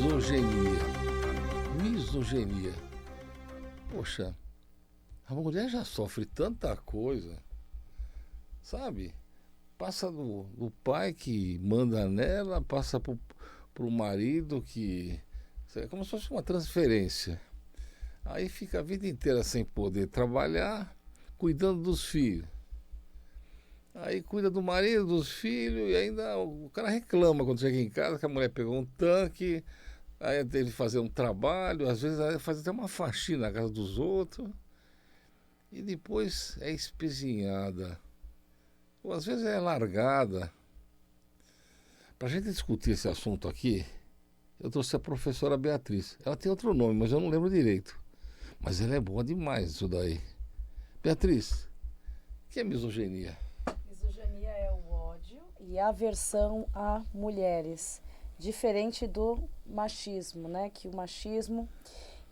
Misoginia. Misoginia. Poxa, a mulher já sofre tanta coisa, sabe? Passa do pai que manda nela, passa pro marido que... É como se fosse uma transferência. Aí fica a vida inteira sem poder trabalhar, cuidando dos filhos. Aí cuida do marido, dos filhos, e ainda o cara reclama quando chega em casa que a mulher pegou um tanque, aí teve que fazer um trabalho, às vezes faz até uma faxina na casa dos outros, e depois é espezinhada, ou às vezes é largada. Para a gente discutir esse assunto aqui, eu trouxe a professora Beatriz. Ela tem outro nome, mas eu não lembro direito. Mas ela é boa demais isso daí. Beatriz, o que é misoginia? Misoginia é o ódio e a aversão a mulheres. Diferente do machismo, né? Que o machismo,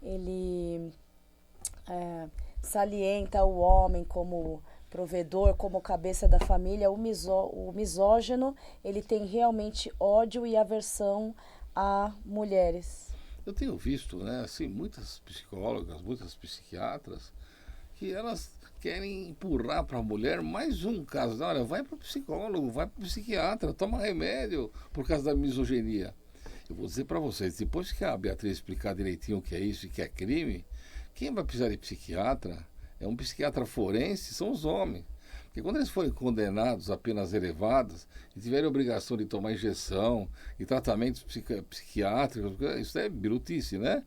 ele salienta o homem como provedor, como cabeça da família. O misógino, ele tem realmente ódio e aversão a mulheres. Eu tenho visto, né, assim, muitas psicólogas, muitas psiquiatras, que elas querem empurrar para a mulher mais um caso. Olha, vai para o psicólogo, vai para o psiquiatra, toma remédio por causa da misoginia. Eu vou dizer para vocês, depois que a Beatriz explicar direitinho o que é isso e que é crime, quem vai precisar de psiquiatra é um psiquiatra forense, são os homens. Porque quando eles forem condenados a penas elevadas e tiverem obrigação de tomar injeção e tratamentos psiquiátricos, isso é birutice, né?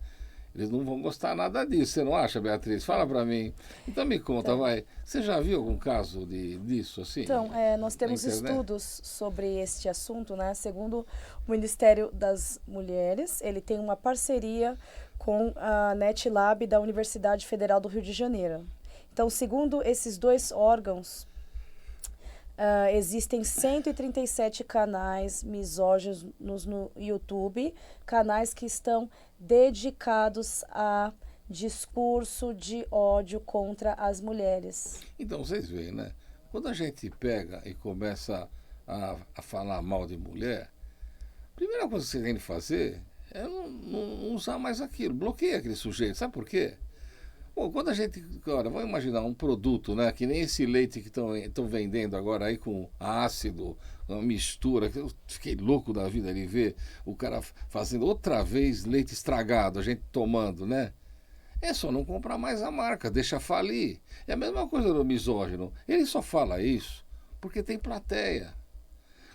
Eles não vão gostar nada disso, você não acha, Beatriz? Fala para mim. Então me conta, então, vai. Você já viu algum caso disso assim? Então, nós temos estudos sobre este assunto, né? Segundo o Ministério das Mulheres, ele tem uma parceria com a NetLab da Universidade Federal do Rio de Janeiro. Então, segundo esses dois órgãos, existem 137 canais misóginos no YouTube, canais que estão dedicados a discurso de ódio contra as mulheres. Então, vocês veem, né? Quando a gente pega e começa a falar mal de mulher, a primeira coisa que você tem que fazer é não usar mais aquilo, bloqueia aquele sujeito. Sabe por quê? Bom, quando a gente, agora, vamos imaginar um produto, né, que nem esse leite que estão vendendo agora aí com ácido, uma mistura, que eu fiquei louco da vida de ver o cara fazendo outra vez leite estragado, a gente tomando, né? É só não comprar mais a marca, deixa falir. É a mesma coisa do misógino, ele só fala isso porque tem plateia.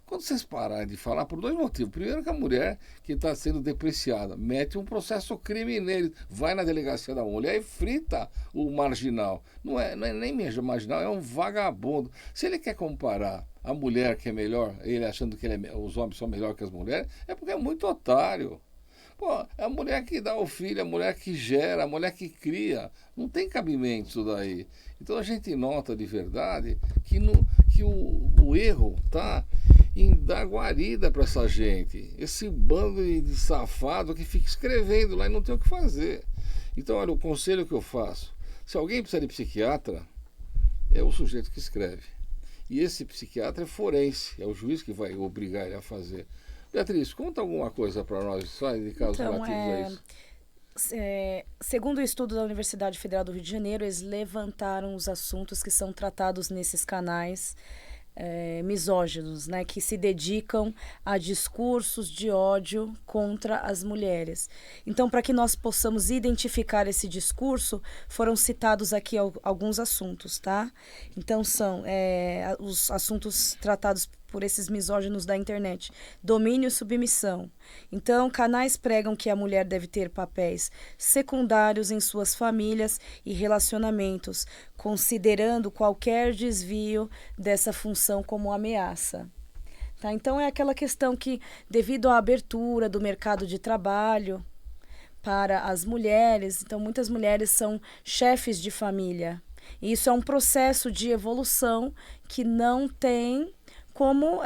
Quando vocês pararem de falar, por dois motivos. Primeiro, que a mulher que está sendo depreciada mete um processo crime nele, vai na delegacia da mulher e frita o marginal. Não é nem mesmo marginal, é um vagabundo. Se ele quer comparar a mulher que é melhor, ele achando que os homens são melhores que as mulheres, é porque é muito otário. Pô, é a mulher que dá o filho, a mulher que gera, a mulher que cria. Não tem cabimento isso daí. Então a gente nota de verdade que o erro está em dar guarida para essa gente. Esse bando de safado que fica escrevendo lá e não tem o que fazer. Então, olha, o conselho que eu faço. Se alguém precisa de psiquiatra, é o sujeito que escreve. E esse psiquiatra é forense, é o juiz que vai obrigar ele a fazer. Beatriz, conta alguma coisa para nós, só de casos relativos a isso. Segundo o estudo da Universidade Federal do Rio de Janeiro, eles levantaram os assuntos que são tratados nesses canais misóginos, né, que se dedicam a discursos de ódio contra as mulheres. Então, para que nós possamos identificar esse discurso, foram citados aqui alguns assuntos, tá? Então, são os assuntos tratados por esses misóginos da internet. Domínio e submissão. Então, canais pregam que a mulher deve ter papéis secundários em suas famílias e relacionamentos, considerando qualquer desvio dessa função como ameaça. Tá? Então, é aquela questão que, devido à abertura do mercado de trabalho para as mulheres, então muitas mulheres são chefes de família. E isso é um processo de evolução que não tem como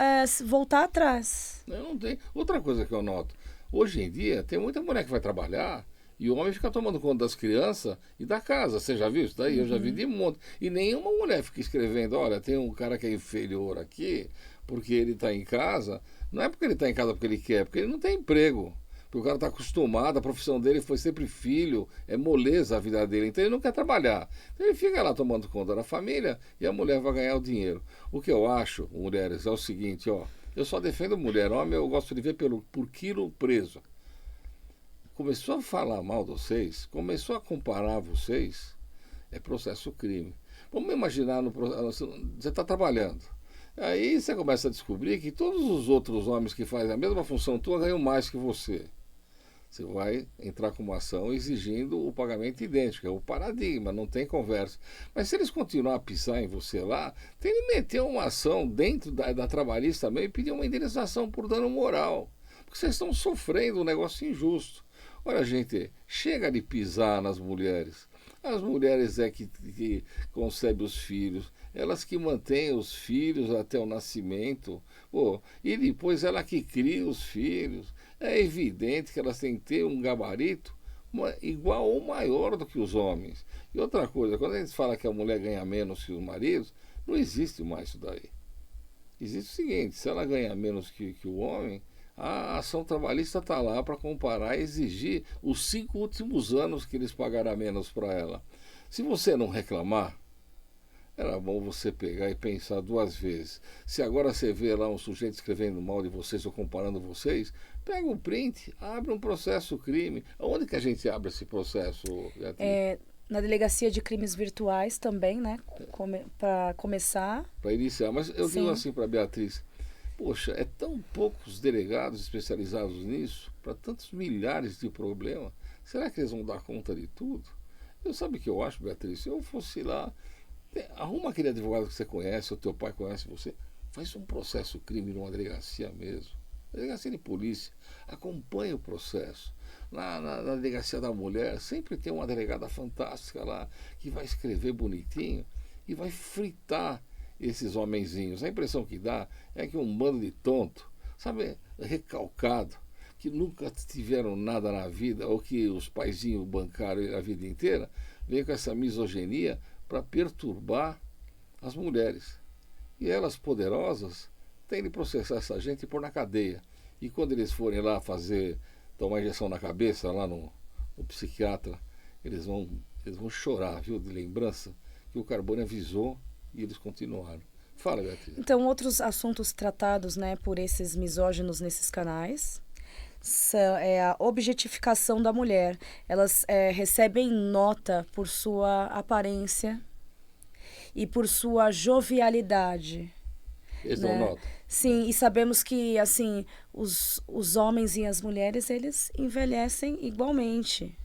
voltar atrás. Não tem. Outra coisa que eu noto, hoje em dia tem muita mulher que vai trabalhar e o homem fica tomando conta das crianças e da casa. Você já viu isso daí? Eu já vi de monte. E nenhuma mulher fica escrevendo, olha, tem um cara que é inferior aqui porque ele está em casa. Não é porque ele está em casa porque ele quer, porque ele não tem emprego. Porque o cara está acostumado, a profissão dele foi sempre filho, é moleza a vida dele, então ele não quer trabalhar. Então ele fica lá tomando conta da família e a mulher vai ganhar o dinheiro. O que eu acho, mulheres, é o seguinte, ó, eu só defendo mulher, homem eu gosto de ver por quilo preso. Começou a falar mal de vocês, começou a comparar vocês, é processo crime. Vamos imaginar, você está trabalhando. Aí você começa a descobrir que todos os outros homens que fazem a mesma função tua ganham mais que você. Você vai entrar com uma ação exigindo o pagamento idêntico, é o paradigma, não tem conversa. Mas se eles continuarem a pisar em você lá, tem que meter uma ação dentro da trabalhista também e pedir uma indenização por dano moral. Porque vocês estão sofrendo um negócio injusto. Olha, gente, chega de pisar nas mulheres. As mulheres é que concebem os filhos, elas que mantêm os filhos até o nascimento, pô, e depois ela que cria os filhos. É evidente que elas têm que ter um gabarito igual ou maior do que os homens. E outra coisa, quando a gente fala que a mulher ganha menos que os maridos, não existe mais isso daí. Existe o seguinte, se ela ganha menos que o homem, a ação trabalhista está lá para comparar e exigir os 5 últimos anos que eles pagaram menos para ela. Se você não reclamar, era bom você pegar e pensar 2 vezes. Se agora você vê lá um sujeito escrevendo mal de vocês ou comparando vocês, pega um print, abre um processo crime. Onde que a gente abre esse processo, Beatriz? Na Delegacia de Crimes Virtuais também, né? Para começar. Para iniciar. Mas eu digo assim para Beatriz, poxa, é tão poucos delegados especializados nisso, para tantos milhares de problemas. Será que eles vão dar conta de tudo? Eu sabe o que eu acho, Beatriz? Se eu fosse lá, arruma aquele advogado que você conhece, o teu pai conhece você, faz um processo crime numa delegacia mesmo. Delegacia de polícia, acompanha o processo. Na delegacia da mulher, sempre tem uma delegada fantástica lá, que vai escrever bonitinho e vai fritar esses homenzinhos. A impressão que dá é que um bando de tonto, sabe, recalcado, que nunca tiveram nada na vida, ou que os paizinhos bancaram a vida inteira, vem com essa misoginia para perturbar as mulheres. E elas, poderosas, têm de processar essa gente e pôr na cadeia. E quando eles forem lá tomar injeção na cabeça, lá no psiquiatra, eles vão chorar, viu, de lembrança, que o Carbone avisou e eles continuaram. Fala, Beatriz. Então, outros assuntos tratados, né, por esses misóginos nesses canais é a objetificação da mulher. Elas recebem nota por sua aparência e por sua jovialidade. Eles né? dão nota. Sim, e sabemos que assim os homens e as mulheres eles envelhecem igualmente.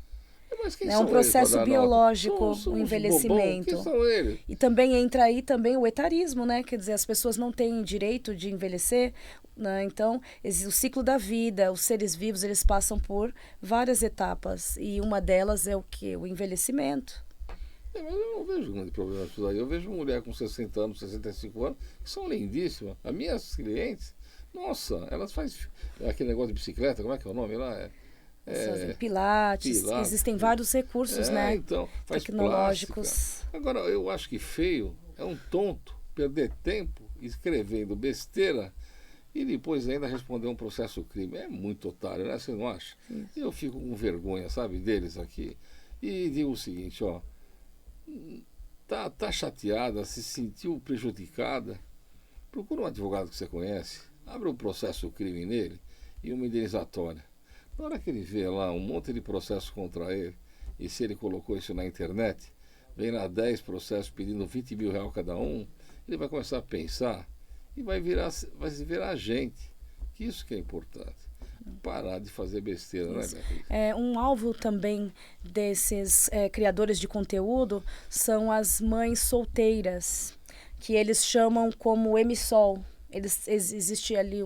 Mas quem É são um processo eles biológico, são o uns envelhecimento. bobão. Quem são eles? E também entra aí também o etarismo, né? Quer dizer, as pessoas não têm direito de envelhecer, né? Então, o ciclo da vida, os seres vivos, eles passam por várias etapas. E uma delas é o quê? O envelhecimento. Mas eu não vejo grande problema nisso daí. Eu vejo mulher com 60 anos, 65 anos, que são lindíssimas. As minhas clientes, nossa, elas fazem aquele negócio de bicicleta, como é que é o nome lá? Pilates, existem vários recursos, né? Então, faz tecnológicos. Plástica. Agora, eu acho que feio é um tonto perder tempo escrevendo besteira e depois ainda responder um processo crime. É muito otário, né? Você não acha? Sim. Eu fico com vergonha, sabe, deles aqui. E digo o seguinte, ó, tá chateada, se sentiu prejudicada, procura um advogado que você conhece, abre um processo crime nele e uma indenizatória. Na hora que ele vê lá um monte de processo contra ele, e se ele colocou isso na internet, vem lá 10 processos pedindo 20 mil reais cada um, ele vai começar a pensar e vai virar gente. Que isso que é importante. Parar de fazer besteira, Isso. Né, Beatriz? Um alvo também desses criadores de conteúdo são as mães solteiras, que eles chamam como emissol. Existe ali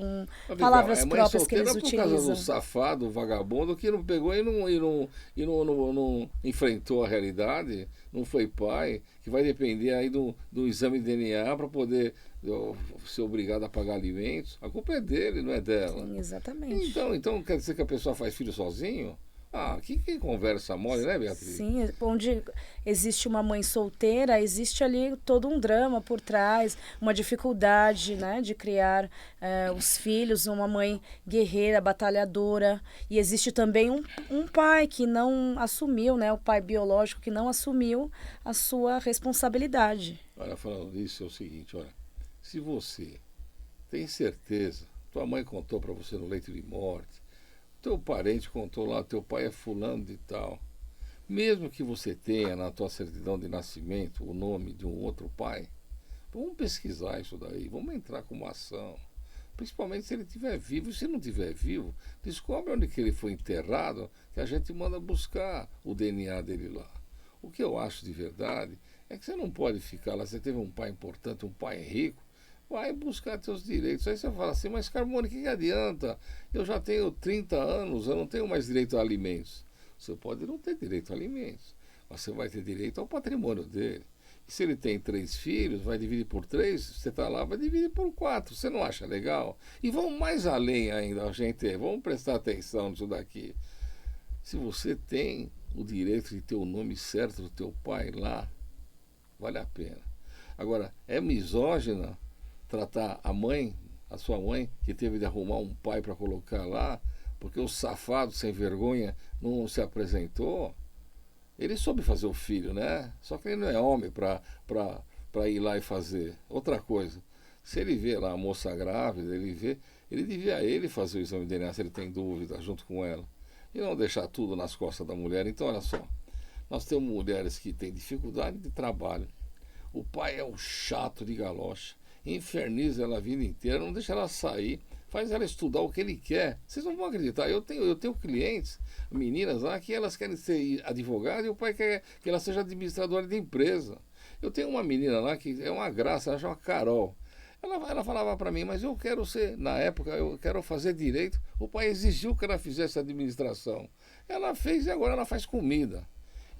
palavras próprias que eles utilizam. Por causa do safado, vagabundo, que não pegou e não enfrentou a realidade, não foi pai, que vai depender aí do exame de DNA para poder ser obrigado a pagar alimentos. A culpa é dele, não é dela. Sim, exatamente. Então quer dizer que a pessoa faz filho sozinho? Ah, que conversa mole, né, Beatriz? Sim, onde existe uma mãe solteira, existe ali todo um drama por trás, uma dificuldade, né, de criar os filhos, uma mãe guerreira, batalhadora. E existe também um pai que não assumiu, né, o pai biológico que não assumiu a sua responsabilidade. Olha, falando nisso, é o seguinte, olha, se você tem certeza, tua mãe contou para você no leito de morte, teu parente contou lá, teu pai é fulano de tal, mesmo que você tenha na tua certidão de nascimento o nome de um outro pai, vamos pesquisar isso daí, vamos entrar com uma ação. Principalmente se ele estiver vivo. E se não estiver vivo, descobre onde que ele foi enterrado, que a gente manda buscar o DNA dele lá. O que eu acho de verdade é que você não pode ficar lá, você teve um pai importante, um pai rico, vai buscar seus direitos. Aí você fala assim, mas Carmona, que adianta? Eu já tenho 30 anos, eu não tenho mais direito a alimentos. Você pode não ter direito a alimentos, mas você vai ter direito ao patrimônio dele. E se ele tem 3 filhos, vai dividir por 3, você está lá, vai dividir por 4. Você não acha legal? E vamos mais além ainda, gente, vamos prestar atenção nisso daqui. Se você tem o direito de ter o nome certo do teu pai lá, vale a pena. Agora, é misógina tratar a sua mãe, que teve de arrumar um pai para colocar lá, porque o safado sem vergonha não se apresentou? Ele soube fazer o filho, né? Só que ele não é homem para ir lá e fazer. Outra coisa, se ele vê lá a moça grávida, ele devia fazer o exame de DNA se ele tem dúvida, junto com ela. E não deixar tudo nas costas da mulher. Então, olha só, nós temos mulheres que têm dificuldade de trabalho. O pai é um chato de galocha, inferniza ela a vida inteira, não deixa ela sair, faz ela estudar o que ele quer. Vocês não vão acreditar, eu tenho clientes, meninas lá, que elas querem ser advogadas e o pai quer que ela seja administradora de empresa. Eu tenho uma menina lá que é uma graça, ela chama Carol. Ela falava para mim, mas eu quero ser, na época, eu quero fazer direito. O pai exigiu que ela fizesse administração. Ela fez e agora ela faz comida.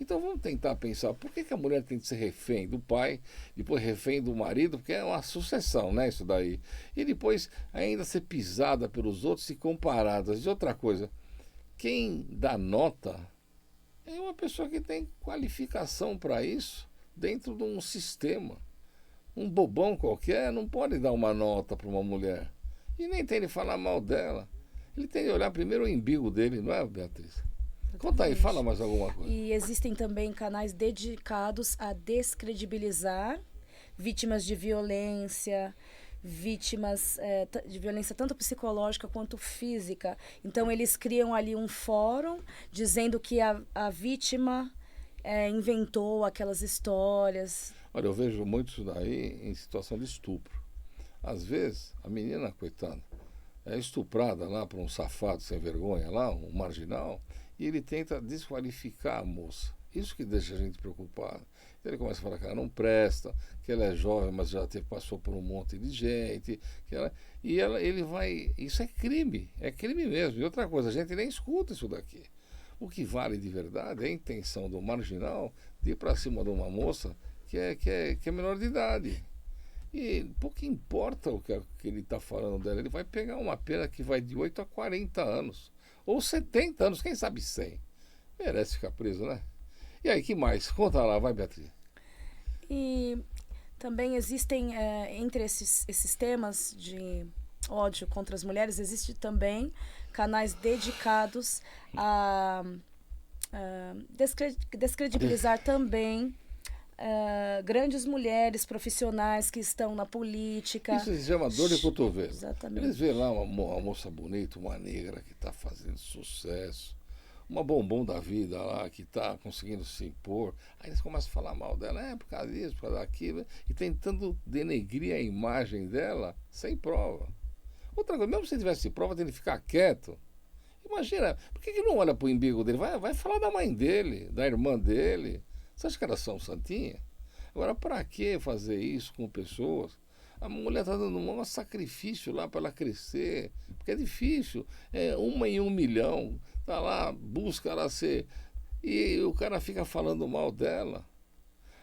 Então vamos tentar pensar, por que a mulher tem que ser refém do pai, depois refém do marido, porque é uma sucessão, né, isso daí. E depois ainda ser pisada pelos outros e comparadas. E outra coisa, quem dá nota é uma pessoa que tem qualificação para isso dentro de um sistema. Um bobão qualquer não pode dar uma nota para uma mulher. E nem tem de falar mal dela. Ele tem de olhar primeiro o umbigo dele, não é, Beatriz? Conta aí, fala mais alguma coisa. E existem também canais dedicados a descredibilizar vítimas de violência, vítimas de violência tanto psicológica quanto física. Então, eles criam ali um fórum dizendo que a vítima inventou aquelas histórias. Olha, eu vejo muito isso daí em situação de estupro. Às vezes, a menina, coitada, é estuprada lá por um safado sem vergonha lá, um marginal, e ele tenta desqualificar a moça. Isso que deixa a gente preocupado. Então ele começa a falar que ela não presta, que ela é jovem, mas já passou por um monte de gente. Ele vai. Isso é crime mesmo. E outra coisa, a gente nem escuta isso daqui. O que vale de verdade é a intenção do marginal de ir para cima de uma moça que é menor de idade. E pouco importa o que ele está falando dela, ele vai pegar uma pena que vai de 8 a 40 anos. Ou 70 anos, quem sabe 100. Merece ficar preso, né? E aí, que mais? Conta lá, vai, Beatriz. E também existem, entre esses temas de ódio contra as mulheres, existe também canais dedicados a descredibilizar também grandes mulheres profissionais que estão na política. Isso se chama dor de cotovelo. Exatamente. Eles veem lá uma moça bonita, uma negra que está fazendo sucesso, uma bombom da vida lá que está conseguindo se impor. Aí eles começam a falar mal dela, por causa disso, por causa daquilo, e tentando denegrir a imagem dela sem prova. Outra coisa, mesmo se tivesse prova, tem que ficar quieto. Imagina, por que não olha para o umbigo dele? Vai falar da mãe dele, da irmã dele. Você acha que elas são santinhas? Agora, para que fazer isso com pessoas? A mulher está dando um maior sacrifício lá para ela crescer, porque é difícil. É 1 em 1 milhão. Está lá, busca ela ser. E o cara fica falando mal dela.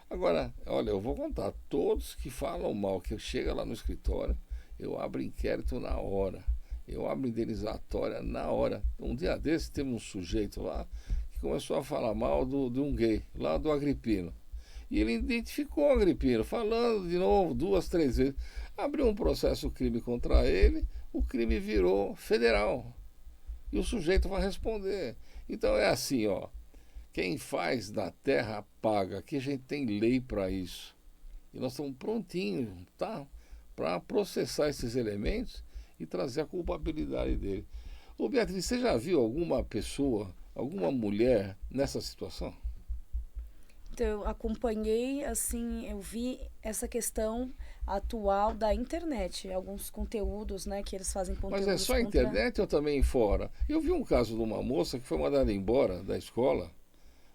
Agora, olha, eu vou contar. Todos que falam mal, que chega lá no escritório, eu abro inquérito na hora. eu abro indenizatória na hora. Um dia desse teve um sujeito lá que começou a falar mal de um gay, lá do Agripino. E ele identificou o Agripino, falando de novo 2, 3 vezes. Abriu um processo crime contra ele, o crime virou federal. E o sujeito vai responder. Então é assim, ó. Quem faz da terra paga. Aqui a gente tem lei para isso. E nós estamos prontinhos, tá? Para processar esses elementos e trazer a culpabilidade dele. Ô Beatriz, você já viu alguma pessoa, alguma mulher nessa situação? Então, eu acompanhei, assim, eu vi essa questão atual da internet, alguns conteúdos, né, que eles fazem Mas é conteúdos só a contra... internet ou também fora? Eu vi um caso de uma moça que foi mandada embora da escola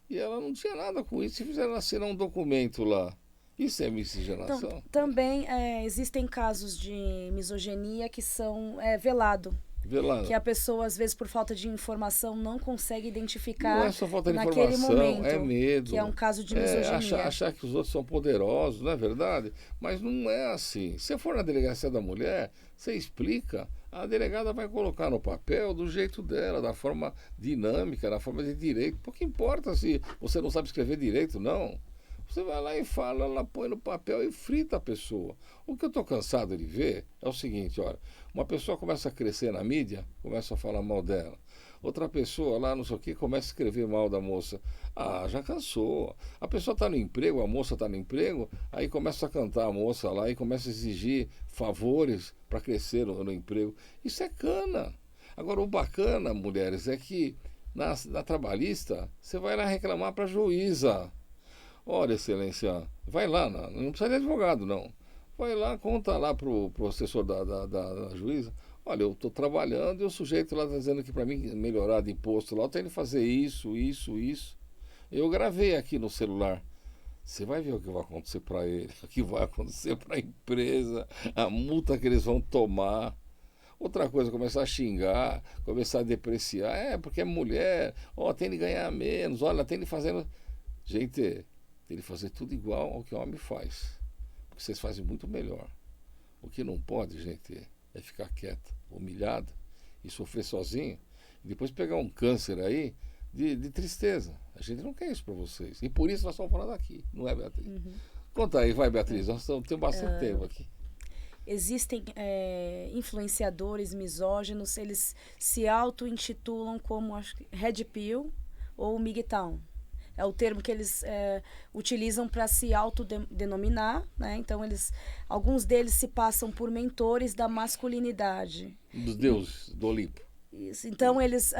e ela não tinha nada com isso e fizeram assinar um documento lá. Isso é Então, miscigenação? também existem casos de misoginia que são velado, Vê lá. que a pessoa, às vezes, por falta de informação, não consegue Não identificar é só falta de naquele informação, momento, é medo. que é um caso de É misoginia. achar que os outros são poderosos, não é verdade? Mas não é assim. Se for na delegacia da mulher, você explica, a delegada vai colocar no papel do jeito dela, da forma dinâmica, da forma de direito. Pouco importa se você não sabe escrever direito, não. Você vai lá e fala, ela põe no papel e frita a pessoa. O que eu estou cansado de ver é o seguinte, olha, uma pessoa começa a crescer na mídia, começa a falar mal dela. Outra pessoa lá, não sei o que, começa a escrever mal da moça. Ah, já cansou. A pessoa está no emprego, a moça está no emprego, aí começa a cantar a moça lá e começa a exigir favores para crescer no emprego. Isso é cana. Agora, o bacana, mulheres, é que na trabalhista, você vai lá reclamar para a juíza. Olha, excelência, vai lá, não precisa de advogado, não. Vai lá, conta lá pro assessor da juíza. Olha, eu estou trabalhando e o sujeito lá está dizendo que para mim melhorar de imposto lá, eu tenho que fazer isso, isso, isso. Eu gravei aqui no celular. Você vai ver o que vai acontecer para ele, o que vai acontecer para a empresa, a multa que eles vão tomar. Outra coisa, começar a xingar, começar a depreciar. É, porque é mulher, ó, tem de ganhar menos, olha, tem de fazer. Gente, tem de fazer tudo igual ao que o homem faz. Porque vocês fazem muito melhor. O que não pode, gente, é ficar quieta, humilhada e sofrer sozinho. E depois pegar um câncer aí de tristeza. A gente não quer isso para vocês. E por isso nós estamos falando aqui, não é, Beatriz? Uhum. Conta aí, vai, Beatriz. Nós temos bastante tempo aqui. Existem influenciadores misóginos, eles se auto-intitulam como acho, Red Pill ou MGTOW. É o termo que eles utilizam para se autodenominar, né? Então, alguns deles se passam por mentores da masculinidade. Dos deuses do Olimpo. Isso. Então, eles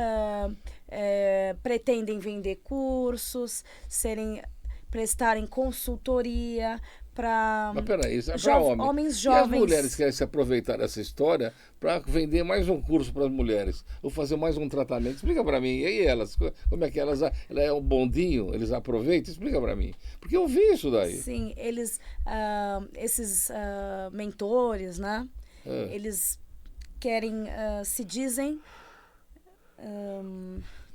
pretendem vender cursos, prestarem consultoria para Mas peraí, isso é para homens E jovens. as mulheres querem se aproveitar dessa história para vender mais um curso para as mulheres, ou fazer mais um tratamento. Explica para mim. E aí elas, como é que elas, ela é um bondinho, eles aproveitam? Explica para mim. Porque eu vi isso daí. Sim, esses mentores, né? Eles querem, se dizem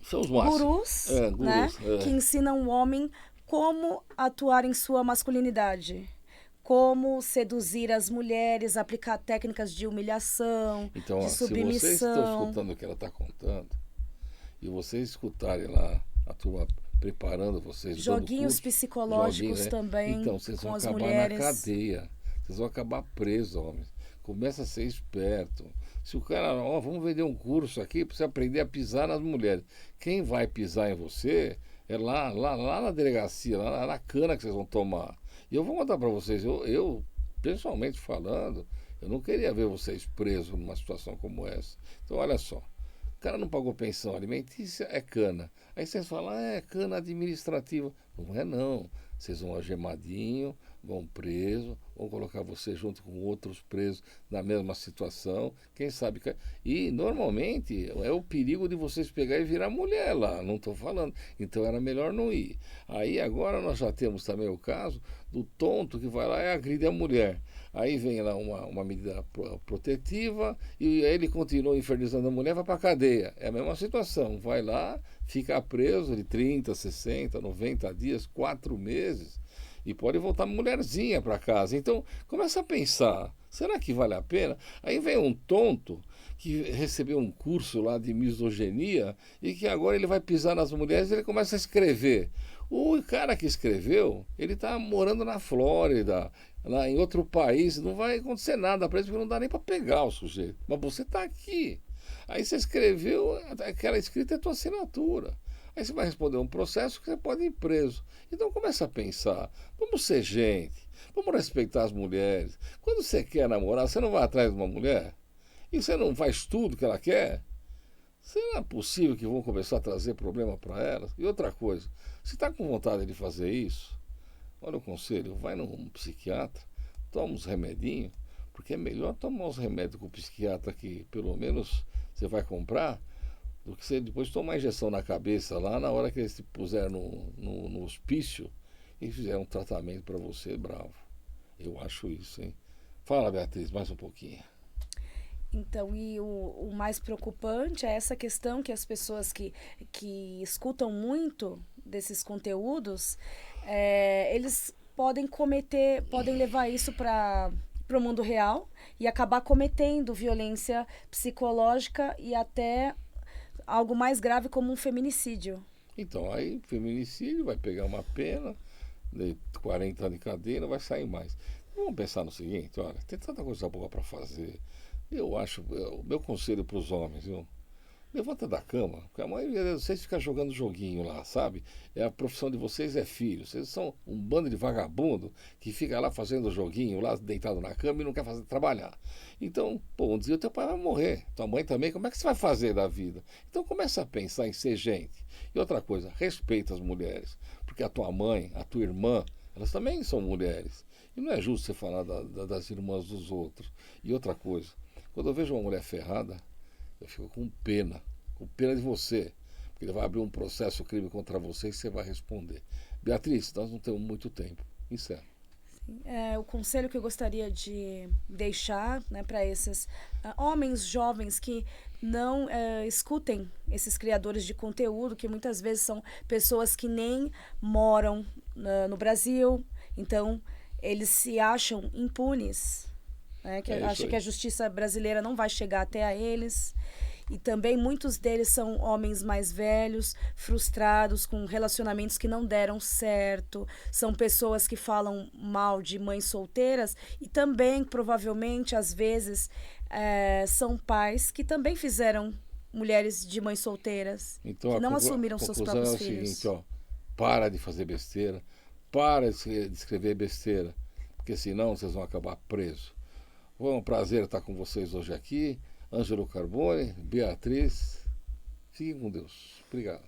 São os máximos. gurus, Gurus, né? Que ensinam o homem como atuar em sua masculinidade, como seduzir as mulheres, aplicar técnicas de humilhação, então, de ó, submissão. se vocês estão escutando o que ela está contando, e vocês escutarem lá a turma preparando vocês, joguinhos dando curso, psicológicos também, então vocês com vão as acabar mulheres. na cadeia, vocês vão acabar presos, homens. Começa a ser esperto. Se o cara, vamos vender um curso aqui para você aprender a pisar nas mulheres. Quem vai pisar em você é lá na delegacia, lá na cana que vocês vão tomar. E eu vou contar para vocês, eu, pessoalmente falando, eu não queria ver vocês presos numa situação como essa. Então, olha só, o cara não pagou pensão alimentícia, é cana. Aí vocês falam, é cana administrativa. Não é não. Vocês vão algemadinho, vão preso, vão colocar você junto com outros presos na mesma situação, quem sabe... E, normalmente, é o perigo de vocês pegar e virar mulher lá, não estou falando. Então, era melhor não ir. Aí, agora, nós já temos também o caso do tonto que vai lá e agride a mulher. Aí vem lá uma medida protetiva e aí ele continua infernizando a mulher, vai para a cadeia. É a mesma situação, vai lá, fica preso de 30, 60, 90 dias, 4 meses e pode voltar mulherzinha para casa. Então, começa a pensar, será que vale a pena? Aí vem um tonto que recebeu um curso lá de misoginia e que agora ele vai pisar nas mulheres e ele começa a escrever. O cara que escreveu, ele está morando na Flórida, lá em outro país, não vai acontecer nada para ele, porque não dá nem para pegar o sujeito. Mas você está aqui. Aí você escreveu, aquela escrita é tua assinatura. Aí você vai responder um processo que você pode ir preso. Então começa a pensar, vamos ser gente, vamos respeitar as mulheres. Quando você quer namorar, você não vai atrás de uma mulher? E você não faz tudo que ela quer? Será possível que vão começar a trazer problema para elas? E outra coisa, se está com vontade de fazer isso, olha o conselho, vai num psiquiatra, toma uns remedinhos, porque é melhor tomar os remédios com o psiquiatra que pelo menos você vai comprar, do que você depois tomar injeção na cabeça lá na hora que eles te puseram no hospício e fizeram um tratamento para você bravo. Eu acho isso, hein? Fala, Beatriz, mais um pouquinho. Então, e o mais preocupante é essa questão que as pessoas que escutam muito desses conteúdos, eles podem levar isso para o mundo real e acabar cometendo violência psicológica e até algo mais grave como um feminicídio. Então, aí, feminicídio, vai pegar uma pena de 40 anos de cadeia, não vai sair mais. Vamos pensar no seguinte, olha, tem tanta coisa boa para fazer. Eu acho, o meu conselho para os homens, viu? Levanta da cama, porque a maioria de vocês fica jogando joguinho lá, sabe? A profissão de vocês é filho. Vocês são um bando de vagabundo que fica lá fazendo joguinho, lá deitado na cama e não quer trabalhar. Então, pô, um dia o teu pai vai morrer, tua mãe também, como é que você vai fazer da vida? Então começa a pensar em ser gente. E outra coisa, respeita as mulheres, porque a tua mãe, a tua irmã, elas também são mulheres. E não é justo você falar das irmãs dos outros. E outra coisa, quando eu vejo uma mulher ferrada, eu fico com pena de você, porque ele vai abrir um processo crime contra você e você vai responder. Beatriz, nós não temos muito tempo. Encerra. O conselho que eu gostaria de deixar, né, para esses homens jovens que não escutem esses criadores de conteúdo, que muitas vezes são pessoas que nem moram no Brasil, então eles se acham impunes, né, que acham que a justiça brasileira não vai chegar até a eles. E também muitos deles são homens mais velhos, frustrados, com relacionamentos que não deram certo. São pessoas que falam mal de mães solteiras e também, provavelmente, às vezes, são pais que também fizeram mulheres de mães solteiras, então, que não assumiram seus próprios filhos. É o seguinte, ó, para de fazer besteira, para de escrever besteira, porque senão vocês vão acabar presos. Foi um prazer estar com vocês hoje aqui. Ângelo Carbone, Beatriz, fiquem com Deus. Obrigado.